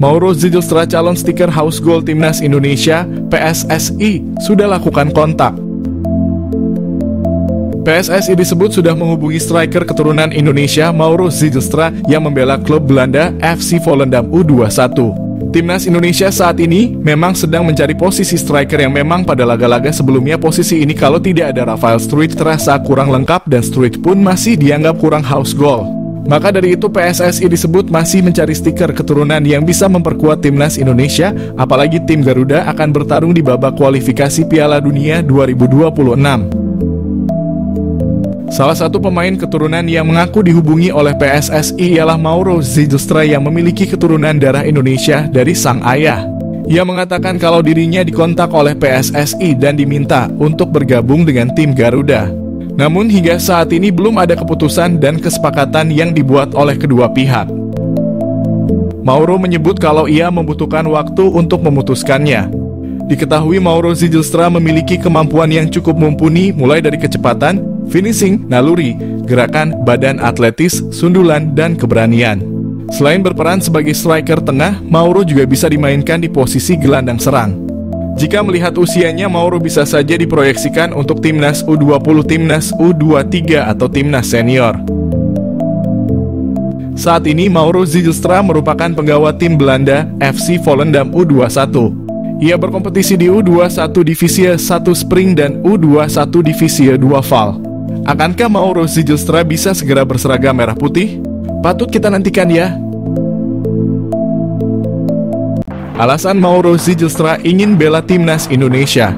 Mauro Zijlstra, calon stiker House Goal Timnas Indonesia, PSSI, sudah lakukan kontak. PSSI disebut sudah menghubungi striker keturunan Indonesia Mauro Zijlstra yang membela klub Belanda FC Volendam U21. Timnas Indonesia saat ini memang sedang mencari posisi striker yang memang pada laga-laga sebelumnya posisi ini kalau tidak ada Rafael Struijk terasa kurang lengkap dan Struijk pun masih dianggap kurang house goal. Maka dari itu PSSI disebut masih mencari stiker keturunan yang bisa memperkuat Timnas Indonesia, apalagi tim Garuda akan bertarung di babak kualifikasi Piala Dunia 2026. Salah satu pemain keturunan yang mengaku dihubungi oleh PSSI ialah Mauro Zijlstra yang memiliki keturunan darah Indonesia dari sang ayah. Ia mengatakan kalau dirinya dikontak oleh PSSI dan diminta untuk bergabung dengan tim Garuda. Namun hingga saat ini belum ada keputusan dan kesepakatan yang dibuat oleh kedua pihak. Mauro menyebut kalau ia membutuhkan waktu untuk memutuskannya. Diketahui Mauro Zijlstra memiliki kemampuan yang cukup mumpuni mulai dari kecepatan, finishing, naluri, gerakan, badan atletis, sundulan, dan keberanian. Selain berperan sebagai striker tengah, Mauro juga bisa dimainkan di posisi gelandang serang. Jika melihat usianya, Mauro bisa saja diproyeksikan untuk Timnas U20, Timnas U23, atau Timnas Senior. Saat ini Mauro Zijlstra merupakan penggawa tim Belanda FC Volendam U21. Ia berkompetisi di U21 Divisi 1 Spring dan U21 Divisi 2 Val. Akankah Mauro Zijlstra bisa segera berseragam merah putih? Patut kita nantikan ya. Alasan Mauro Zijlstra ingin bela Timnas Indonesia.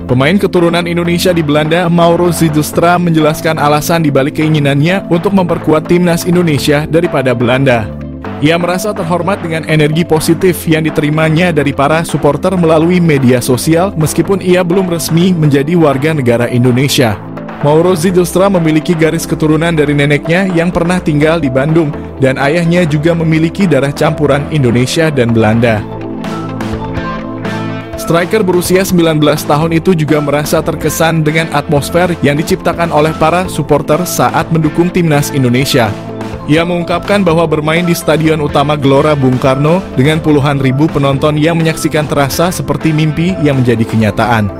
Pemain keturunan Indonesia di Belanda, Mauro Zijlstra menjelaskan alasan dibalik keinginannya untuk memperkuat Timnas Indonesia daripada Belanda. Ia merasa terhormat dengan energi positif yang diterimanya dari para supporter melalui media sosial meskipun ia belum resmi menjadi warga negara Indonesia. Mauro Zijlstra memiliki garis keturunan dari neneknya yang pernah tinggal di Bandung dan ayahnya juga memiliki darah campuran Indonesia dan Belanda. Striker berusia 19 tahun itu juga merasa terkesan dengan atmosfer yang diciptakan oleh para supporter saat mendukung Timnas Indonesia. Ia mengungkapkan bahwa bermain di Stadion Utama Gelora Bung Karno dengan puluhan ribu penonton yang menyaksikan terasa seperti mimpi yang menjadi kenyataan.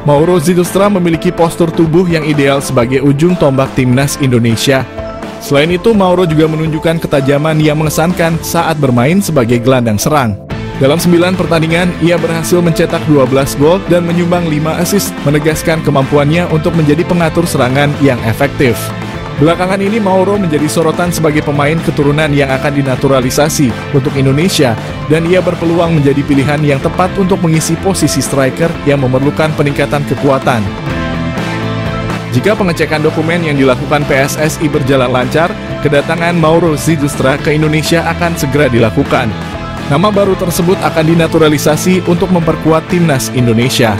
Mauro Zijlstra memiliki postur tubuh yang ideal sebagai ujung tombak Timnas Indonesia. Selain itu, Mauro juga menunjukkan ketajaman yang mengesankan saat bermain sebagai gelandang serang. Dalam 9 pertandingan, ia berhasil mencetak 12 gol dan menyumbang 5 assist, menegaskan kemampuannya untuk menjadi pengatur serangan yang efektif. Belakangan ini Mauro menjadi sorotan sebagai pemain keturunan yang akan dinaturalisasi untuk Indonesia dan ia berpeluang menjadi pilihan yang tepat untuk mengisi posisi striker yang memerlukan peningkatan kekuatan. Jika pengecekan dokumen yang dilakukan PSSI berjalan lancar, kedatangan Mauro Zijlstra ke Indonesia akan segera dilakukan. Nama baru tersebut akan dinaturalisasi untuk memperkuat Timnas Indonesia.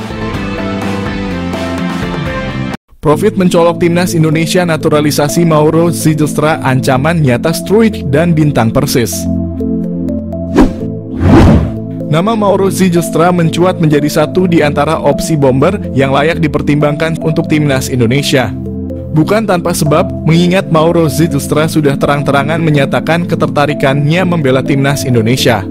Profit mencolok Timnas Indonesia, naturalisasi Mauro Zijlstra, ancaman nyata Struijk dan bintang Persis. Nama Mauro Zijlstra mencuat menjadi satu di antara opsi bomber yang layak dipertimbangkan untuk Timnas Indonesia. Bukan tanpa sebab, mengingat Mauro Zijlstra sudah terang-terangan menyatakan ketertarikannya membela Timnas Indonesia.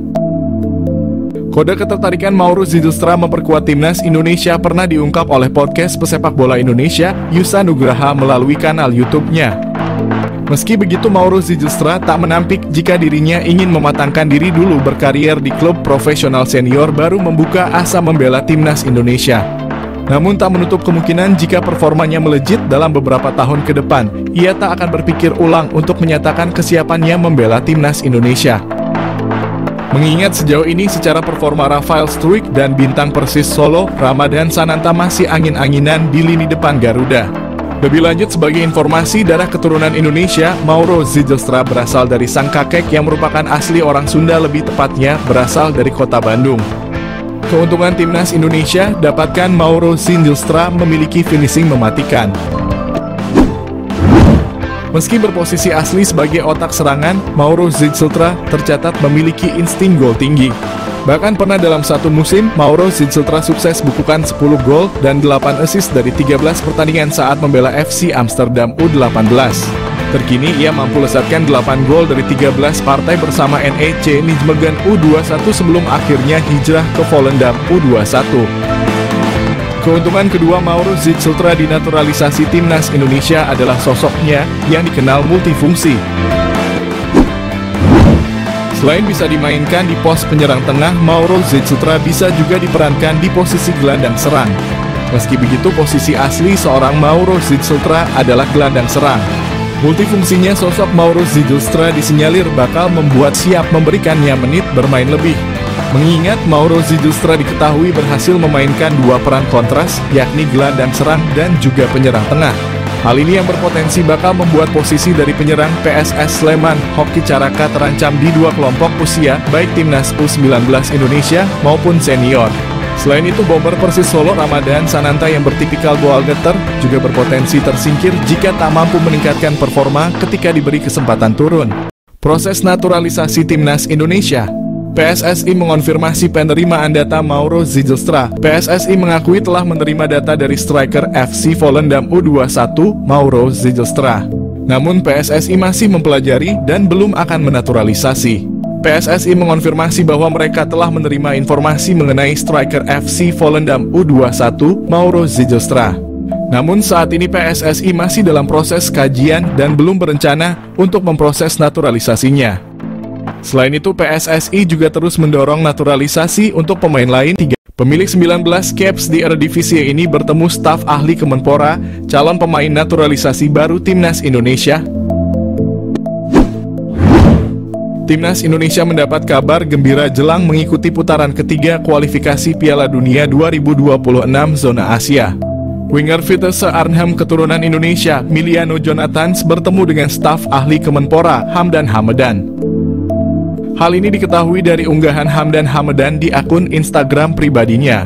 Kode ketertarikan Mauro Zijlstra memperkuat Timnas Indonesia pernah diungkap oleh podcast pesepak bola Indonesia, Yusa Nugraha, melalui kanal YouTube-nya. Meski begitu, Mauro Zijlstra tak menampik jika dirinya ingin mematangkan diri dulu berkarier di klub profesional senior baru membuka asa membela Timnas Indonesia. Namun tak menutup kemungkinan jika performanya melejit dalam beberapa tahun ke depan, ia tak akan berpikir ulang untuk menyatakan kesiapannya membela Timnas Indonesia. Mengingat sejauh ini secara performa Rafael Struijk dan bintang Persis Solo, Ramadan Sananta masih angin-anginan di lini depan Garuda. Lebih lanjut, sebagai informasi, darah keturunan Indonesia, Mauro Zijlstra berasal dari sang kakek yang merupakan asli orang Sunda, lebih tepatnya berasal dari kota Bandung. Keuntungan Timnas Indonesia, dapatkan Mauro Zijlstra memiliki finishing mematikan. Meski berposisi asli sebagai otak serangan, Mauro Zijlstra tercatat memiliki insting gol tinggi. Bahkan pernah dalam satu musim, Mauro Zijlstra sukses bukukan 10 gol dan 8 assist dari 13 pertandingan saat membela FC Amsterdam U18. Terkini ia mampu lesatkan 8 gol dari 13 partai bersama NEC Nijmegen U21 sebelum akhirnya hijrah ke Volendam U21. Keuntungan kedua Mauro Zilstra di naturalisasi timnas Indonesia adalah sosoknya yang dikenal multifungsi. Selain bisa dimainkan di pos penyerang tengah, Mauro Zilstra bisa juga diperankan di posisi gelandang serang. Meski begitu, posisi asli seorang Mauro Zilstra adalah gelandang serang. Multifungsinya sosok Mauro Zilstra disinyalir bakal membuat siap memberikannya menit bermain lebih. Mengingat Mauro Zilstra diketahui berhasil memainkan dua peran kontras, yakni gelandang serang dan juga penyerang tengah. Hal ini yang berpotensi bakal membuat posisi dari penyerang PSS Sleman, Hoki Caraka terancam di dua kelompok usia, baik timnas U19 Indonesia maupun senior. Selain itu, bomber Persis Solo Ramadan Sananta yang bertipikal goal getter juga berpotensi tersingkir jika tak mampu meningkatkan performa ketika diberi kesempatan turun. Proses naturalisasi timnas Indonesia. PSSI mengonfirmasi penerimaan data Mauro Zilstra. PSSI mengakui telah menerima data dari striker FC Volendam U21 Mauro Zilstra. Namun PSSI masih mempelajari dan belum akan menaturalisasi. PSSI mengonfirmasi bahwa mereka telah menerima informasi mengenai striker FC Volendam U21 Mauro Zilstra. Namun saat ini PSSI masih dalam proses kajian dan belum berencana untuk memproses naturalisasinya. Selain itu, PSSI juga terus mendorong naturalisasi untuk pemain lain. Pemilik 19 caps di Eredivisie ini bertemu staf ahli Kemenpora, calon pemain naturalisasi baru Timnas Indonesia. Timnas Indonesia mendapat kabar gembira jelang mengikuti putaran ketiga kualifikasi Piala Dunia 2026 zona Asia. Winger Vitesse Arnhem keturunan Indonesia, Miliano Jonathans bertemu dengan staf ahli Kemenpora, Hamdan Hamedan. Hal ini diketahui dari unggahan Hamdan Hamedan di akun Instagram pribadinya.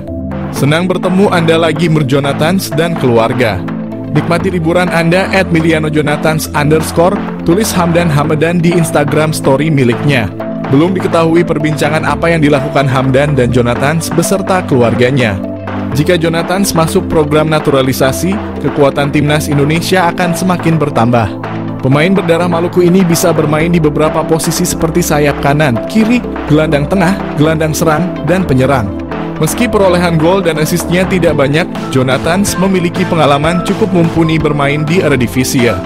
Senang bertemu Anda lagi Jonathans dan keluarga. Nikmati liburan Anda @milianojonathans_, tulis Hamdan Hamedan di Instagram story miliknya. Belum diketahui perbincangan apa yang dilakukan Hamdan dan Jonathans beserta keluarganya. Jika Jonathans masuk program naturalisasi, kekuatan timnas Indonesia akan semakin bertambah. Pemain berdarah Maluku ini bisa bermain di beberapa posisi seperti sayap kanan, kiri, gelandang tengah, gelandang serang, dan penyerang. Meski perolehan gol dan asisnya tidak banyak, Jonathans memiliki pengalaman cukup mumpuni bermain di Eredivisie.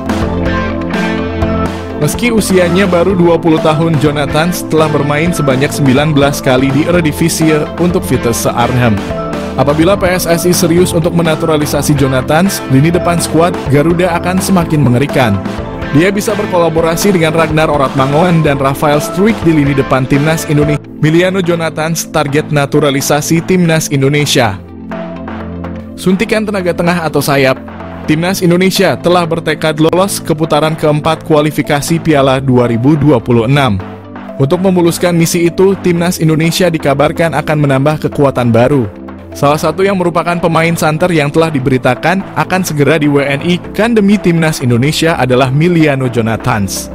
Meski usianya baru 20 tahun, Jonathans telah bermain sebanyak 19 kali di Eredivisie untuk Vitesse Arnhem. Apabila PSSI serius untuk menaturalisasi Jonathans, lini depan skuad Garuda akan semakin mengerikan. Dia bisa berkolaborasi dengan Ragnar Oratmangoen dan Rafael Struijk di lini depan timnas Indonesia. Miliano Jonathans target naturalisasi timnas Indonesia. Suntikan tenaga tengah atau sayap. Timnas Indonesia telah bertekad lolos ke putaran keempat kualifikasi Piala 2026. Untuk memuluskan misi itu, timnas Indonesia dikabarkan akan menambah kekuatan baru. Salah satu yang merupakan pemain santer yang telah diberitakan akan segera di WNI-kan demi timnas Indonesia adalah Miliano Jonathans,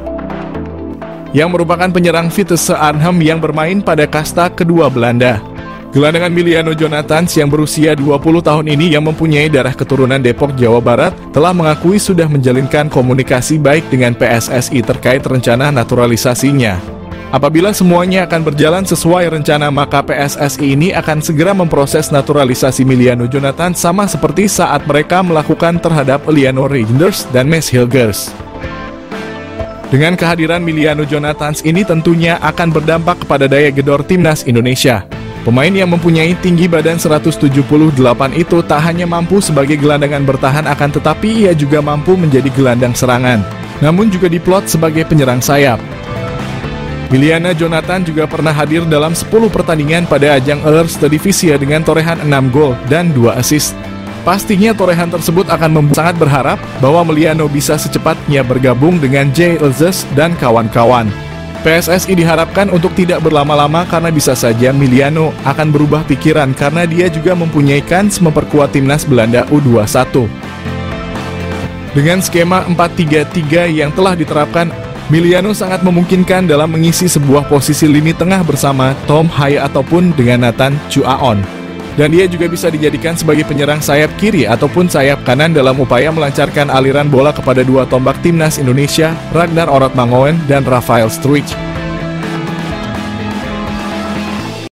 yang merupakan penyerang Vitesse Arnhem yang bermain pada kasta kedua Belanda. Gelandangan Miliano Jonathans yang berusia 20 tahun ini yang mempunyai darah keturunan Depok, Jawa Barat, telah mengakui sudah menjalinkan komunikasi baik dengan PSSI terkait rencana naturalisasinya. Apabila semuanya akan berjalan sesuai rencana, maka PSSI ini akan segera memproses naturalisasi Miliano Jonathans sama seperti saat mereka melakukan terhadap Eleanor Reinders dan Mads Hilgers. Dengan kehadiran Miliano Jonathans ini tentunya akan berdampak kepada daya gedor timnas Indonesia. Pemain yang mempunyai tinggi badan 178 itu tak hanya mampu sebagai gelandangan bertahan, akan tetapi ia juga mampu menjadi gelandang serangan, namun juga diplot sebagai penyerang sayap. Miliano Jonathans juga pernah hadir dalam 10 pertandingan pada ajang Eredivisie dengan torehan 6 gol dan 2 assist. Pastinya torehan tersebut akan membuat sangat berharap bahwa Miliano bisa secepatnya bergabung dengan JLZ dan kawan-kawan. PSSI diharapkan untuk tidak berlama-lama karena bisa saja Miliano akan berubah pikiran karena dia juga mempunyai kans memperkuat timnas Belanda U21. Dengan skema 4-3-3 yang telah diterapkan, Miliano sangat memungkinkan dalam mengisi sebuah posisi lini tengah bersama Tom Haye ataupun dengan Nathan Chuaon. Dan dia juga bisa dijadikan sebagai penyerang sayap kiri ataupun sayap kanan dalam upaya melancarkan aliran bola kepada dua tombak timnas Indonesia, Ragnar Orotmangoen dan Rafael Struijk.